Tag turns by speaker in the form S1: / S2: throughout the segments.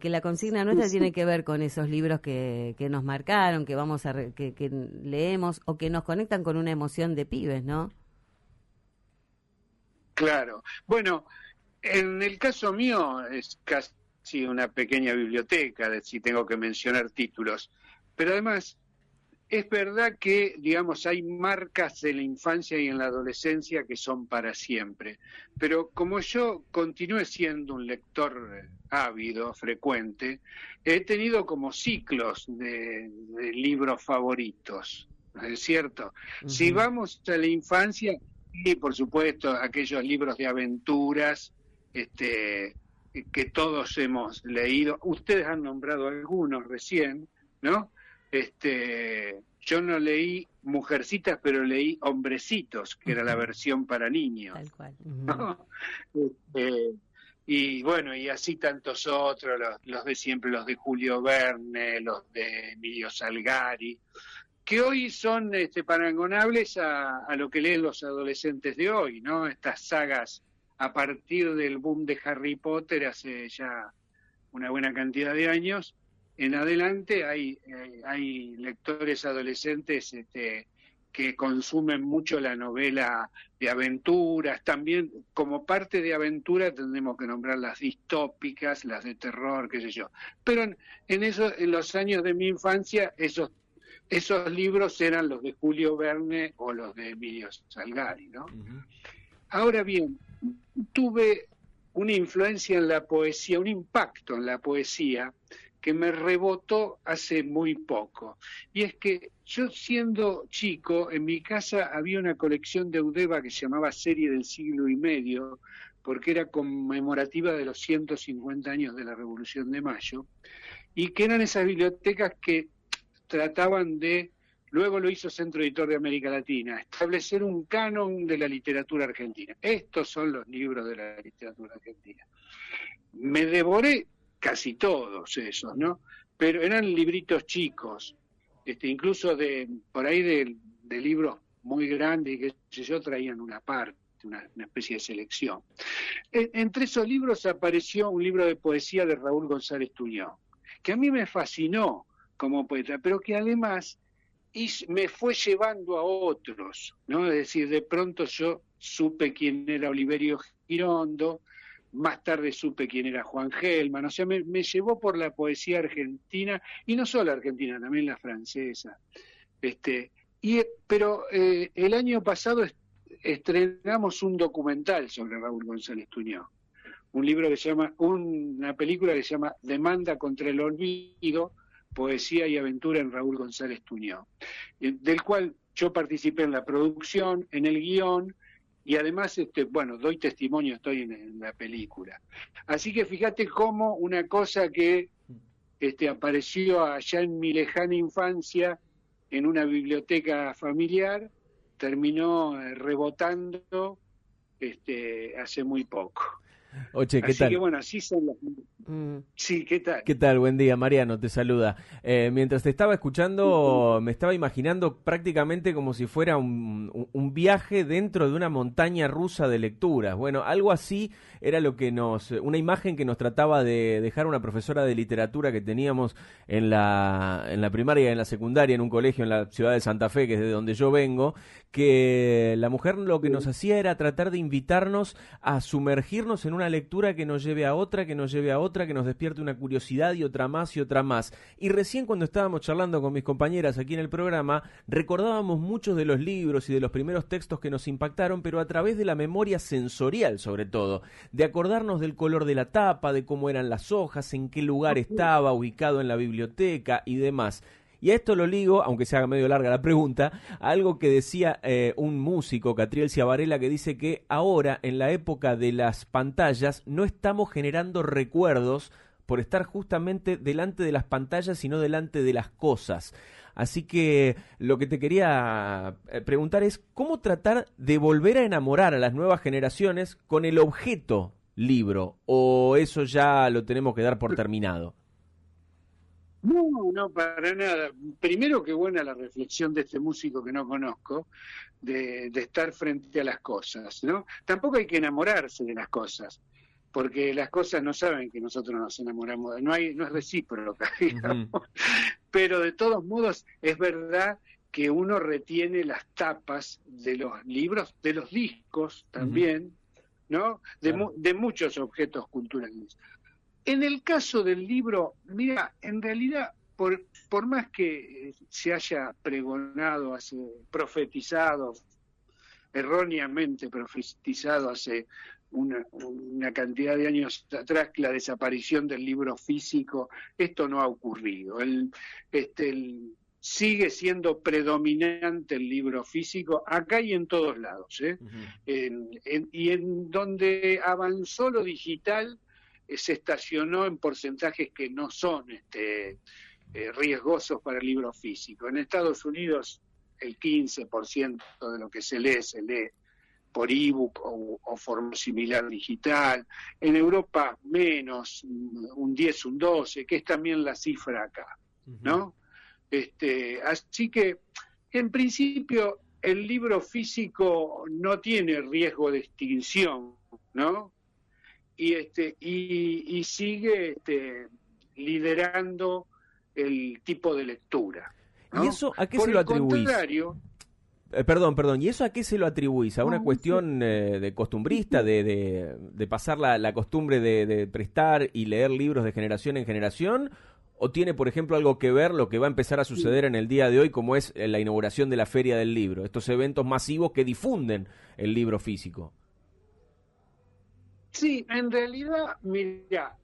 S1: que la consigna nuestra tiene que ver con esos libros que nos marcaron, que vamos a que leemos o que nos conectan con una emoción de pibes, ¿no?
S2: Claro. Bueno, en el caso mío es casi una pequeña biblioteca, si tengo que mencionar títulos, pero además es verdad que, digamos, hay marcas de la infancia y en la adolescencia que son para siempre, pero como yo continué siendo un lector ávido, frecuente, he tenido como ciclos de libros favoritos, ¿no es cierto? Si
S1: Uh-huh.
S2: vamos a la infancia, y por supuesto aquellos libros de aventuras, que todos hemos leído, ustedes han nombrado algunos recién, ¿no? Yo no leí Mujercitas, pero leí Hombrecitos, que era la versión para niños,
S1: Tal cual. Uh-huh.
S2: ¿no? Este, y bueno, y así tantos otros, los de siempre, los de Julio Verne, los de Emilio Salgari, que hoy son parangonables a lo que leen los adolescentes de hoy, ¿no? Estas sagas a partir del boom de Harry Potter hace ya una buena cantidad de años en adelante hay lectores adolescentes que consumen mucho la novela de aventuras. También como parte de aventura tendremos que nombrar las distópicas, las de terror, qué sé yo. Pero en los años de mi infancia esos libros eran los de Julio Verne o los de Emilio Salgari, ¿no?
S3: Uh-huh.
S2: Ahora bien, tuve una influencia en la poesía, un impacto en la poesía que me rebotó hace muy poco. Y es que yo siendo chico, en mi casa había una colección de Eudeva que se llamaba Serie del Siglo y Medio, porque era conmemorativa de los 150 años de la Revolución de Mayo, y que eran esas bibliotecas que trataban de, luego lo hizo Centro Editor de América Latina, establecer un canon de la literatura argentina. Estos son los libros de la literatura argentina. Me devoré casi todos esos, ¿no? Pero eran libritos chicos, incluso por ahí de libros muy grandes, que yo traían una parte, una especie de selección. Entre esos libros apareció un libro de poesía de Raúl González Tuñón, que a mí me fascinó como poeta, pero que además me fue llevando a otros, ¿no? Es decir, de pronto yo supe quién era Oliverio Girondo, más tarde supe quién era Juan Gelman, o sea, me llevó por la poesía argentina, y no solo argentina, también la francesa. Pero el año pasado estrenamos un documental sobre Raúl González Tuñón, una película que se llama Demanda contra el Olvido, poesía y aventura en Raúl González Tuñón, del cual yo participé en la producción, en el guión, y además, doy testimonio, estoy en la película. Así que fíjate cómo una cosa que apareció allá en mi lejana infancia, en una biblioteca familiar, terminó rebotando hace muy poco.
S3: Oche, ¿qué
S2: Así
S3: tal?
S2: que bueno, así son las... Sí, ¿qué tal?
S3: ¿Qué tal? Buen día, Mariano, te saluda. Mientras te estaba escuchando, me estaba imaginando prácticamente como si fuera un viaje dentro de una montaña rusa de lecturas. Bueno, algo así era una imagen que nos trataba de dejar una profesora de literatura que teníamos en la primaria y en la secundaria en un colegio en la ciudad de Santa Fe, que es de donde yo vengo, que la mujer lo que nos hacía era tratar de invitarnos a sumergirnos en una lectura que nos lleve a otra, que nos despierte una curiosidad y otra más y otra más. Y recién cuando estábamos charlando con mis compañeras aquí en el programa, recordábamos muchos de los libros y de los primeros textos que nos impactaron, pero a través de la memoria sensorial sobre todo, de acordarnos del color de la tapa, de cómo eran las hojas, en qué lugar estaba ubicado en la biblioteca y demás. Y a esto lo ligo, aunque se haga medio larga la pregunta, a algo que decía un músico, Catriel Ciavarella, que dice que ahora, en la época de las pantallas, no estamos generando recuerdos por estar justamente delante de las pantallas y no delante de las cosas. Así que lo que te quería preguntar es, ¿cómo tratar de volver a enamorar a las nuevas generaciones con el objeto libro? ¿O eso ya lo tenemos que dar por terminado?
S2: No, para nada. Primero, qué buena la reflexión de este músico que no conozco, de estar frente a las cosas, ¿no? Tampoco hay que enamorarse de las cosas, porque las cosas no saben que nosotros nos enamoramos, no es recíproca, digamos. Pero de todos modos es verdad que uno retiene las tapas de los libros, de los discos también, ¿no? De muchos objetos culturales. En el caso del libro, mira, en realidad, por más que se haya pregonado, profetizado, erróneamente profetizado hace una cantidad de años atrás, la desaparición del libro físico, esto no ha ocurrido. Sigue siendo predominante el libro físico acá y en todos lados, ¿eh? Y en donde avanzó lo digital, se estacionó en porcentajes que no son riesgosos para el libro físico. En Estados Unidos el 15% de lo que se lee por ebook o forma similar digital. En Europa menos, un 10, un 12, que es también la cifra acá, ¿no? Así que, en principio, el libro físico no tiene riesgo de extinción, ¿no? Y sigue liderando el tipo de lectura, ¿no?
S3: ¿Y eso a qué se lo atribuís?
S2: Contrario,
S3: Perdón, ¿y eso a qué se lo atribuís? ¿A una cuestión de costumbrista, de pasar la costumbre de prestar y leer libros de generación en generación? ¿O tiene, por ejemplo, algo que ver lo que va a empezar a suceder en el día de hoy, como es la inauguración de la Feria del Libro? Estos eventos masivos que difunden el libro físico.
S2: Sí, en realidad, mira,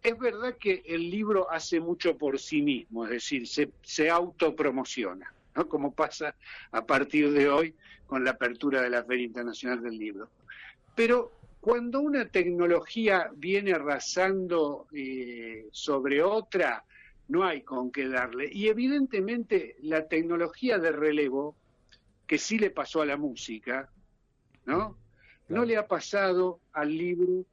S2: es verdad que el libro hace mucho por sí mismo, es decir, se autopromociona, ¿no? Como pasa a partir de hoy con la apertura de la Feria Internacional del Libro. Pero cuando una tecnología viene arrasando sobre otra, no hay con qué darle. Y evidentemente la tecnología de relevo, que sí le pasó a la música, ¿no? No le ha pasado al libro.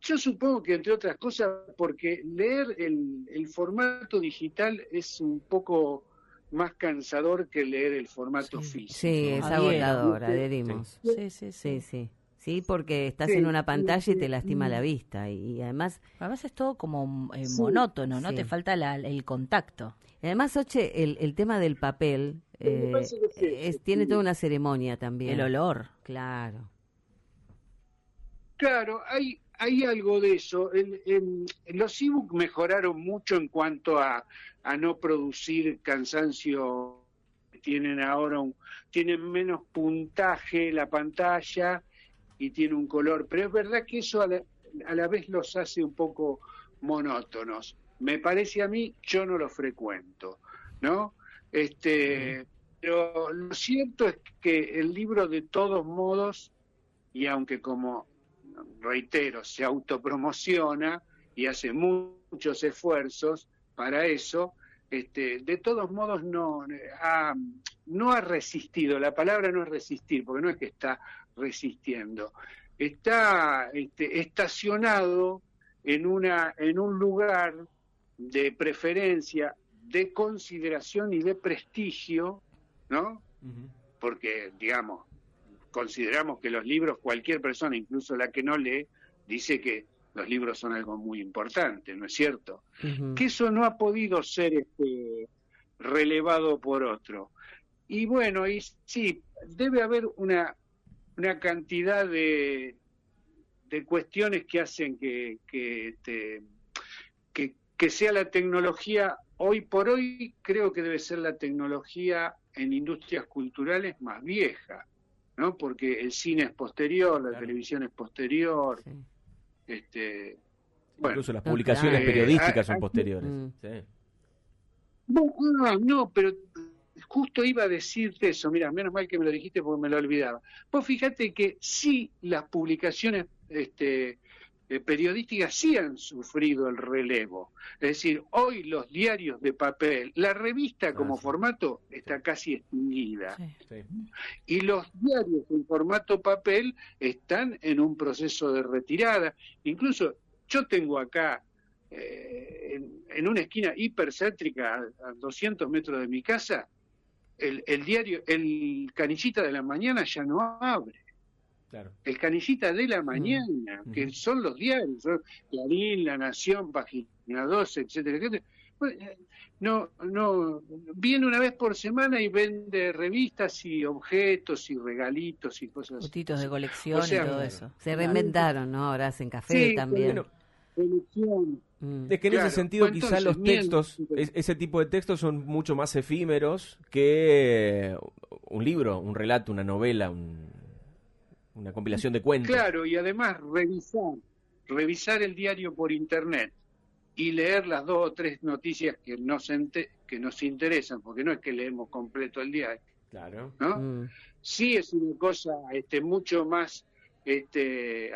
S2: Yo supongo que, entre otras cosas, porque leer el formato digital es un poco más cansador que leer el formato físico.
S1: Sí, es agotador, adherimos.
S4: Sí.
S1: Sí, porque estás en una pantalla y te lastima la vista. Y además
S4: es todo como monótono, ¿no?
S1: Sí.
S4: Te falta el contacto.
S1: Además, Oche, el tema del papel tiene toda una ceremonia también.
S4: El olor.
S1: Claro.
S2: Claro, hay algo de eso. Los ebook mejoraron mucho en cuanto a no producir cansancio. Tienen ahora tienen menos puntaje la pantalla y tiene un color, pero es verdad que eso a la vez los hace un poco monótonos. Me parece a mí, yo no lo frecuento, ¿no? Pero lo cierto es que el libro, de todos modos, y aunque, como reitero, se autopromociona y hace muchos esfuerzos para eso, de todos modos no ha resistido. La palabra no es resistir, porque no es que está resistiendo, está estacionado en un lugar de preferencia, de consideración y de prestigio, ¿no? Porque, digamos, consideramos que los libros, cualquier persona, incluso la que no lee, dice que los libros son algo muy importante, ¿no es cierto? Que eso no ha podido ser relevado por otro. Y bueno, y sí, debe haber una cantidad de cuestiones que hacen que sea la tecnología. Hoy por hoy creo que debe ser la tecnología en industrias culturales más vieja, ¿no? Porque el cine es posterior, la televisión es posterior.
S1: Sí.
S2: Bueno,
S3: incluso las publicaciones periodísticas son posteriores. Sí.
S2: No, pero justo iba a decirte eso. Mira, menos mal que me lo dijiste porque me lo olvidaba. Pues fíjate que sí, las publicaciones periodísticas sí han sufrido el relevo. Es decir, hoy los diarios de papel, la revista como formato está casi extinguida.
S3: Sí.
S2: Y los diarios en formato papel están en un proceso de retirada. Incluso yo tengo acá, en una esquina hipercéntrica, a 200 metros de mi casa, el diario, el Canillita de la Mañana ya no abre.
S3: Claro.
S2: El Canillita de la Mañana, que son los diarios, son Clarín, La Nación, Página 12, etcétera, etcétera. Bueno, no, viene una vez por semana y vende revistas y objetos y regalitos y cosas así.
S4: Fotitos de colección y todo eso.
S1: Se reinventaron, ¿no? Ahora hacen café también.
S2: Colección.
S3: Es que en ese sentido quizás los textos, ese tipo de textos son mucho más efímeros que un libro, un relato, una novela, una compilación de cuentos.
S2: Claro, y además revisar el diario por internet y leer las 2 o 3 noticias que nos interesan, porque no es que leemos completo el diario.
S3: Claro.
S2: ¿No? Sí es una cosa mucho más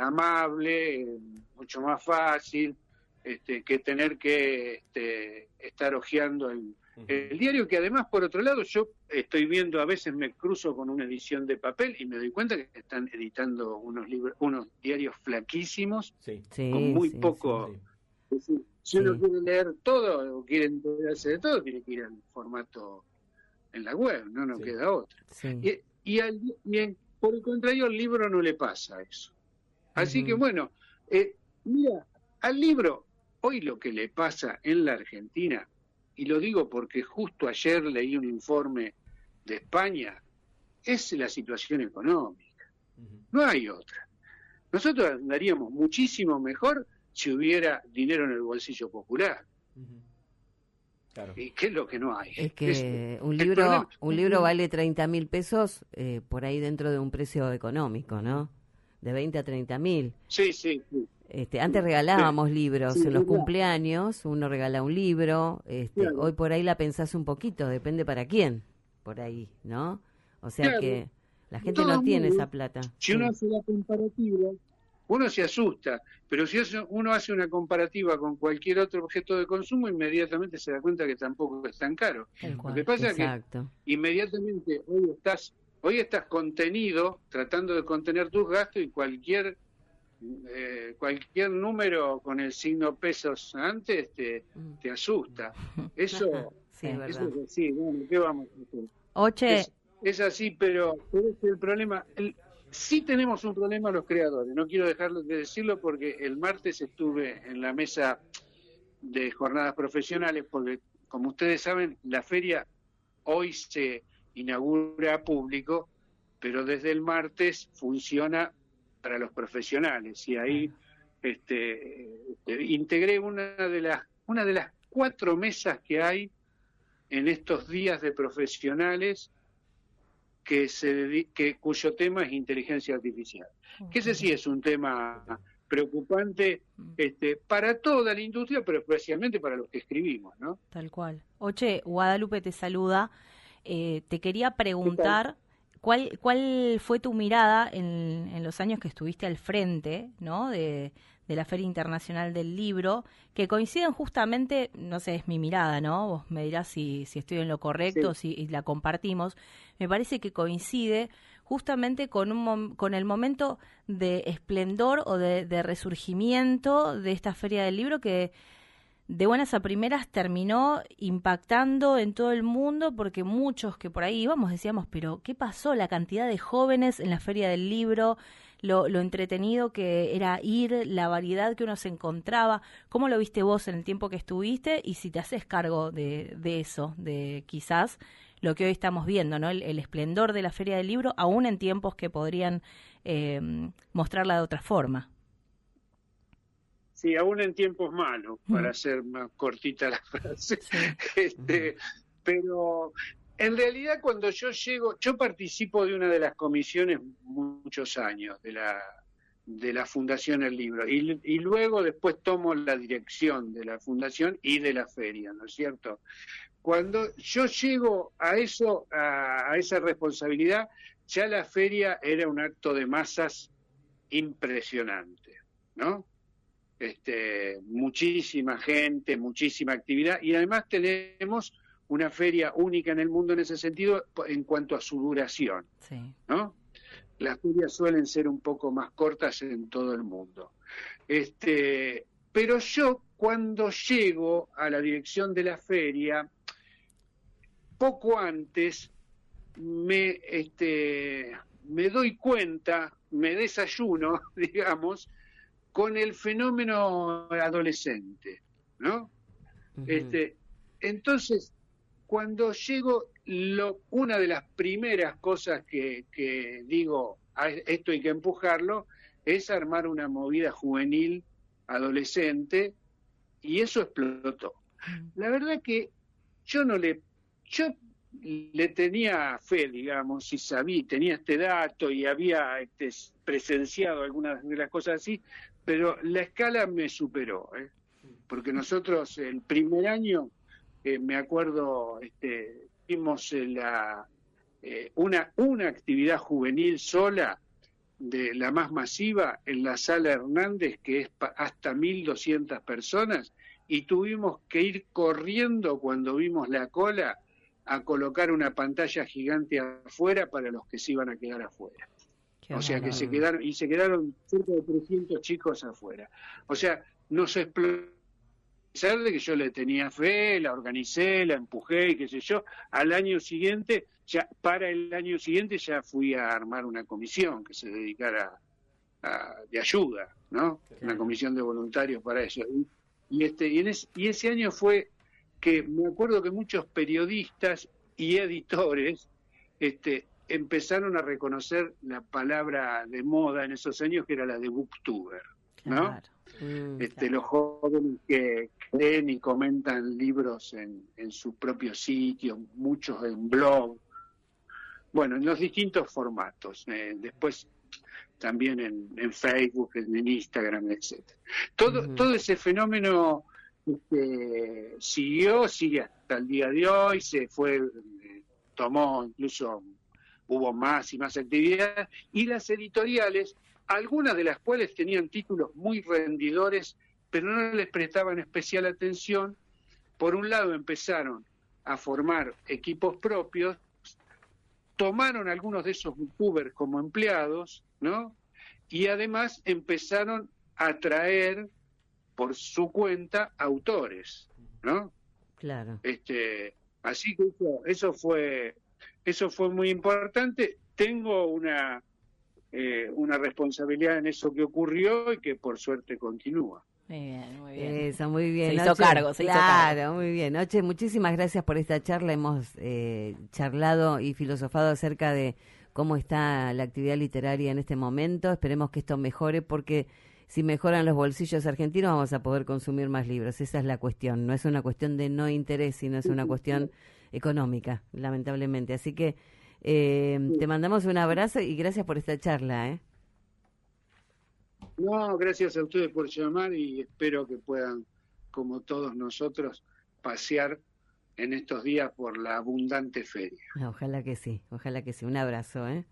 S2: amable, mucho más fácil, que tener que estar hojeando el diario, que además, por otro lado, yo estoy viendo, a veces me cruzo con una edición de papel y me doy cuenta que están editando unos diarios flaquísimos, con muy poco. Sí. Si uno quiere leer todo o quiere enterarse de todo, tiene que ir al formato en la web, no queda otra. Sí. Por el contrario, al libro no le pasa eso. Así que bueno, mira, al libro, hoy lo que le pasa en la Argentina, y lo digo porque justo ayer leí un informe de España, es la situación económica. No hay otra. Nosotros andaríamos muchísimo mejor si hubiera dinero en el bolsillo popular.
S3: Claro.
S2: ¿Y qué es lo que no hay?
S1: Es que un libro vale 30.000 pesos por ahí dentro de un precio económico, ¿no? De 20 a 30.000.
S2: Sí.
S1: Antes regalábamos libros en los cumpleaños, uno regala un libro, claro. Hoy por ahí la pensás un poquito, depende para quién, por ahí, ¿no? O sea claro. Que la gente no tiene esa plata.
S2: Si uno hace la comparativa, uno se asusta, pero si uno hace una comparativa con cualquier otro objeto de consumo, inmediatamente se da cuenta que tampoco es tan caro. Lo que pasa es que inmediatamente hoy estás contenido, tratando de contener tus gastos, y cualquier número con el signo pesos antes te asusta. Eso es así, bueno, ¿qué vamos a hacer?
S4: Oche.
S2: Es así, pero es el problema. Sí tenemos un problema los creadores, no quiero dejar de decirlo, porque el martes estuve en la mesa de jornadas profesionales, porque como ustedes saben, la feria hoy se inaugura a público, pero desde el martes funciona para los profesionales, y ahí integré una de las 4 mesas que hay en estos días de profesionales cuyo tema es inteligencia artificial. Que ese sí es un tema preocupante para toda la industria, pero especialmente para los que escribimos, ¿no?
S4: Tal cual. Oche, Guadalupe te saluda. Te quería preguntar ¿cuál fue tu mirada en los años que estuviste al frente, ¿no? de la Feria Internacional del Libro, que coinciden justamente, no sé, es mi mirada, ¿no? Vos me dirás si estoy en lo correcto, si la compartimos. Me parece que coincide justamente con el momento de esplendor o de resurgimiento de esta Feria del Libro, que de buenas a primeras terminó impactando en todo el mundo, porque muchos que por ahí íbamos decíamos, pero ¿qué pasó? La cantidad de jóvenes en la Feria del Libro, lo entretenido que era ir, la variedad que uno se encontraba. ¿Cómo lo viste vos en el tiempo que estuviste? Y si te haces cargo de eso, de quizás lo que hoy estamos viendo, ¿no? El esplendor de la Feria del Libro, aún en tiempos que podrían mostrarla de otra forma.
S2: Sí, aún en tiempos malos, para hacer más cortita la frase. Pero en realidad cuando yo llego, yo participo de una de las comisiones muchos años de la Fundación El Libro, y luego después tomo la dirección de la Fundación y de la feria, ¿no es cierto? Cuando yo llego a esa responsabilidad, ya la feria era un acto de masas impresionante, ¿no? Muchísima gente, muchísima actividad, y además tenemos una feria única en el mundo en ese sentido en cuanto a su duración, ¿no? Las ferias suelen ser un poco más cortas en todo el mundo. Pero yo, cuando llego a la dirección de la feria, poco antes me me doy cuenta, me desayuno, digamos, con el fenómeno adolescente, ¿no?
S1: Ujú.
S2: Entonces, cuando llego, una de las primeras cosas que digo, esto hay que empujarlo, es armar una movida juvenil adolescente, y eso explotó.
S1: Mm.
S2: La verdad que yo no le, yo le tenía fe, digamos, y sabía, tenía este dato y había presenciado algunas de las cosas así, pero la escala me superó, ¿eh? Porque nosotros el primer año, me acuerdo, hicimos una actividad juvenil sola, de la más masiva, en la Sala Hernández, que es hasta 1.200 personas, y tuvimos que ir corriendo cuando vimos la cola a colocar una pantalla gigante afuera para los que se iban a quedar afuera.
S4: Qué
S2: O sea que
S4: bárbaro.
S2: se quedaron cerca de 300 chicos afuera. O sea, nos explotó. A pesar de que yo le tenía fe, la organicé, la empujé y qué sé yo, al año siguiente, para el año siguiente ya fui a armar una comisión que se dedicara de ayuda, ¿no? Una comisión de voluntarios para eso. Y ese año fue que me acuerdo que muchos periodistas y editores empezaron a reconocer la palabra de moda en esos años, que era la de booktuber, ¿no?
S4: Claro.
S1: Claro.
S2: Los jóvenes que leen y comentan libros en su propio sitio, muchos en blog, bueno, en los distintos formatos, después también en Facebook, en Instagram, etcétera.
S1: Ujú.
S2: Todo ese fenómeno sigue hasta el día de hoy, se fue, tomó incluso, hubo más y más actividad, y las editoriales, algunas de las cuales tenían títulos muy rendidores, pero no les prestaban especial atención. Por un lado empezaron a formar equipos propios, tomaron algunos de esos youtubers como empleados, ¿no? Y además empezaron a traer por su cuenta autores, ¿no?
S1: Claro.
S2: Así que eso fue muy importante. Tengo una responsabilidad en eso que ocurrió y que por suerte continúa.
S4: Muy bien, muy bien.
S1: Eso, muy bien.
S4: Se hizo
S1: Noche.
S4: cargo, se hizo cargo.
S1: Claro, muy bien. Noche, muchísimas gracias por esta charla. Hemos charlado y filosofado acerca de cómo está la actividad literaria en este momento. Esperemos que esto mejore, porque si mejoran los bolsillos argentinos vamos a poder consumir más libros. Esa es la cuestión. No es una cuestión de no interés, sino es una cuestión económica, lamentablemente. Así que te mandamos un abrazo y gracias por esta charla, ¿eh?
S2: No, gracias a ustedes por llamar y espero que puedan, como todos nosotros, pasear en estos días por la abundante feria.
S1: Ojalá que sí, ojalá que sí. Un abrazo, ¿eh?